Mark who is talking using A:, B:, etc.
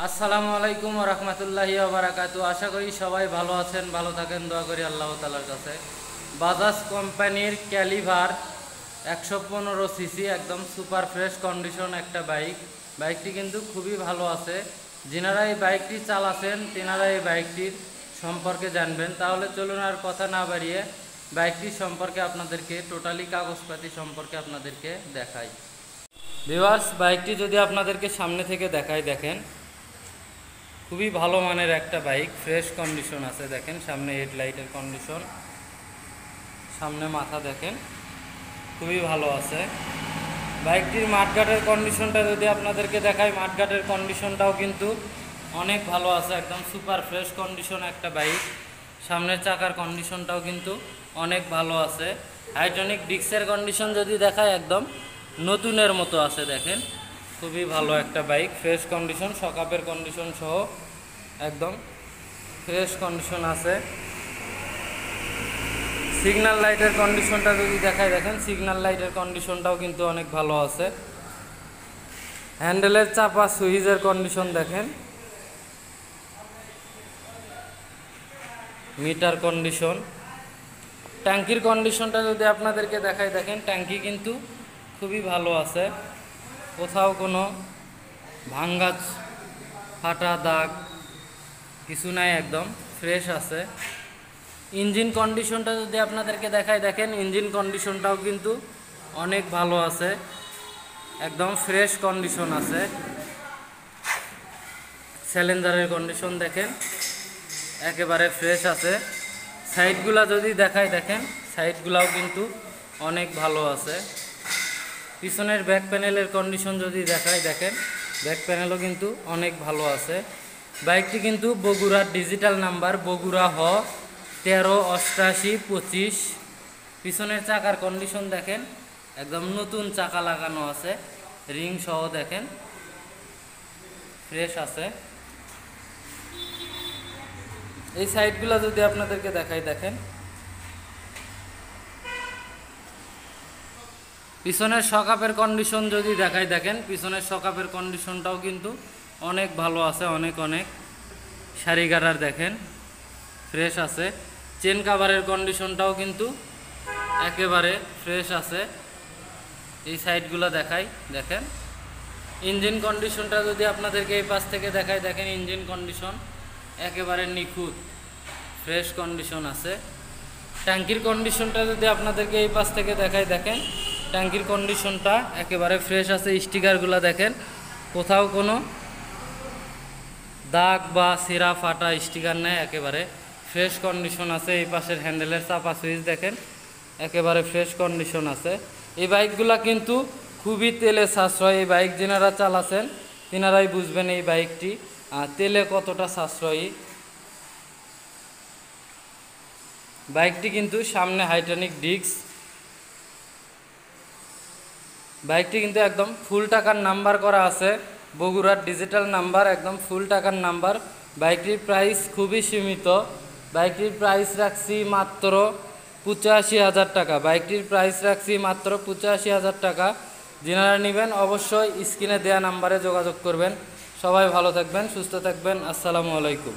A: আসসালামু আলাইকুম ওয়া রাহমাতুল্লাহি ওয়া বারাকাতুহু। আশা করি সবাই ভালো আছেন, ভালো থাকেন, দোয়া করি আল্লাহ তাআলার কাছে। বাজাজ কোম্পানির ক্যালিভার 115 সিসি একদম সুপার ফ্রেশ কন্ডিশন একটা বাইকটি কিন্তু খুবই ভালো আছে। যিনারা এই বাইকটি চালাচ্ছেন তিনারা এই বাইকটির সম্পর্কে জানবেন। তাহলে চলুন আর কথা না বাড়িয়ে বাইকটির সম্পর্কে আপনাদেরকে টোটালি কাগজপাতি সম্পর্কে আপনাদেরকে দেখাই। ভিউয়ার্স, বাইকটি যদি আপনাদেরকে সামনে থেকে দেখাই, দেখেন খুবই ভালো মানের একটা বাইক, ফ্রেশ কন্ডিশন আছে। দেখেন সামনে হেডলাইটের কন্ডিশন, সামনে মাথা দেখেন খুবই ভালো আছে। বাইকটির মাঠঘাটের কন্ডিশনটা যদি আপনাদেরকে দেখাই, মাঠঘাটের কন্ডিশনটাও কিন্তু অনেক ভালো আছে, একদম সুপার ফ্রেশ কন্ডিশন একটা বাইক। সামনের চাকার কন্ডিশনটাও কিন্তু অনেক ভালো আছে। হাইড্রোলিক ডিস্কের কন্ডিশন যদি দেখায় একদম নতুনের মতো আছে। দেখেন খুবই ভালো একটা বাইক, ফ্রেশ কন্ডিশন, শকআপের কন্ডিশন সহ একদম ফ্রেশ কন্ডিশন আছে। সিগন্যাল লাইটের কন্ডিশনটা যদি দেখায়, দেখেন সিগন্যাল লাইটের কন্ডিশনটাও কিন্তু অনেক ভালো আছে। হ্যান্ডেলের চাপা সুইচের কন্ডিশন দেখেন, মিটার কন্ডিশন। ট্যাঙ্কির কন্ডিশনটা যদি আপনাদেরকে দেখায়, দেখেন ট্যাঙ্কি কিন্তু খুবই ভালো আছে, কোথাও কোনো ভাঙ্গা ফাটা দাগ কিছু নাই, একদম ফ্রেশ আছে। ইঞ্জিন কন্ডিশনটা যদি আপনাদেরকে দেখায়, দেখেন ইঞ্জিন কন্ডিশনটাও কিন্তু অনেক ভালো আছে, একদম ফ্রেশ কন্ডিশন আছে। সিলিন্ডারের কন্ডিশন দেখেন একেবারে ফ্রেশ আছে। সাইডগুলা যদি দেখায়, দেখেন সাইডগুলাও কিন্তু অনেক ভালো আছে। পিছনের ব্যাক প্যানেলের কন্ডিশন যদি দেখায়, দেখেন ব্যাক প্যানেলও কিন্তু অনেক ভালো আছে। বাইকটি কিন্তু বগুড়ার ডিজিটাল নাম্বার, বগুড়া হ 138825। পিছনের চাকার কন্ডিশন দেখেন একদম নতুন চাকা লাগানো আছে, রিং সহ দেখেন ফ্রেশ আছে। এই সাইডগুলো যদি আপনাদেরকে দেখাই, দেখেন পিছনের শকআপের কন্ডিশন যদি দেখাই, দেখেন পিছনের শকআপের কন্ডিশনটাও কিন্তু অনেক ভালো আছে, অনেক সারিগারার দেখেন ফ্রেশ আছে। চেন কাভারের কন্ডিশনটাও কিন্তু একেবারে ফ্রেশ আছে। এই সাইডগুলো দেখাই, দেখেন ইঞ্জিন কন্ডিশনটা যদি আপনাদেরকে এই পাশ থেকে দেখাই, দেখেন ইঞ্জিন কন্ডিশন একেবারে নিখুঁত ফ্রেশ কন্ডিশন আছে। ট্যাঙ্কির কন্ডিশনটা যদি আপনাদেরকে এই পাশ থেকে দেখাই, দেখেন ট্যাঙ্কির কন্ডিশনটা একেবারে ফ্রেশ আছে। স্টিকারগুলো দেখেন কোথাও কোনো দাগ বা ছিঁড়া ফাটা স্টিকার নেই, একেবারে ফ্রেশ কন্ডিশন আছে। এই পাশের হ্যান্ডেলের চাপা সুইচ দেখেন একেবারে ফ্রেশ কন্ডিশন আছে। এই বাইকগুলা কিন্তু খুবই তেলে সাশ্রয়। এই বাইক যেনারা চালাচ্ছেন তেনারাই বুঝবেন এই বাইকটি তেলে কতটা সাশ্রয়ী। বাইকটি কিন্তু সামনে হাইড্রোলিক ডিস্ক, বাইকটি কিন্তু একদম ফুল টাকার নাম্বার করা আছে, বগুড়ার ডিজিটাল নাম্বার, একদম ফুল টাকার নাম্বার। বাইকটির প্রাইস খুবই সীমিত, বাইকটির প্রাইস রাখছি মাত্র 85,000 টাকা। বাইকটির প্রাইস রাখছি মাত্র 85,000 টাকা। যিনারা নেবেন অবশ্যই স্ক্রিনে দেওয়া নাম্বারে যোগাযোগ করবেন। সবাই ভালো থাকবেন, সুস্থ থাকবেন। আসসালামু আলাইকুম।